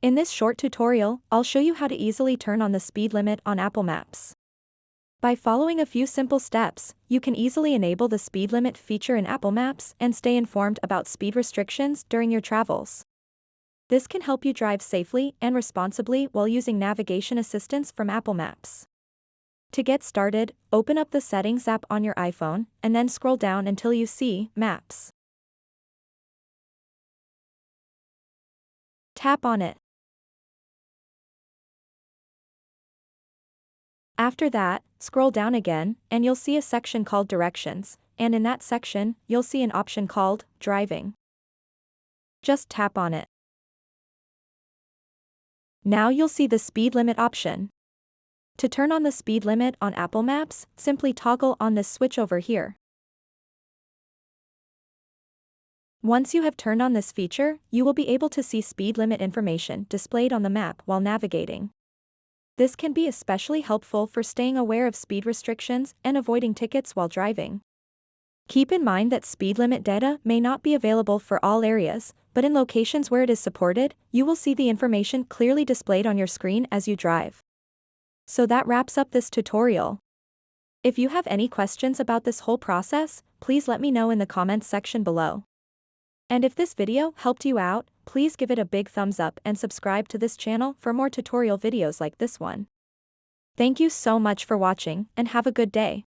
In this short tutorial, I'll show you how to easily turn on the speed limit on Apple Maps. By following a few simple steps, you can easily enable the speed limit feature in Apple Maps and stay informed about speed restrictions during your travels. This can help you drive safely and responsibly while using navigation assistance from Apple Maps. To get started, open up the Settings app on your iPhone and then scroll down until you see Maps. Tap on it. After that, scroll down again, and you'll see a section called Directions, and in that section, you'll see an option called Driving. Just tap on it. Now you'll see the speed limit option. To turn on the speed limit on Apple Maps, simply toggle on this switch over here. Once you have turned on this feature, you will be able to see speed limit information displayed on the map while navigating. This can be especially helpful for staying aware of speed restrictions and avoiding tickets while driving. Keep in mind that speed limit data may not be available for all areas, but in locations where it is supported, you will see the information clearly displayed on your screen as you drive. So that wraps up this tutorial. If you have any questions about this whole process, please let me know in the comments section below. And if this video helped you out, please give it a big thumbs up and subscribe to this channel for more tutorial videos like this one. Thank you so much for watching and have a good day.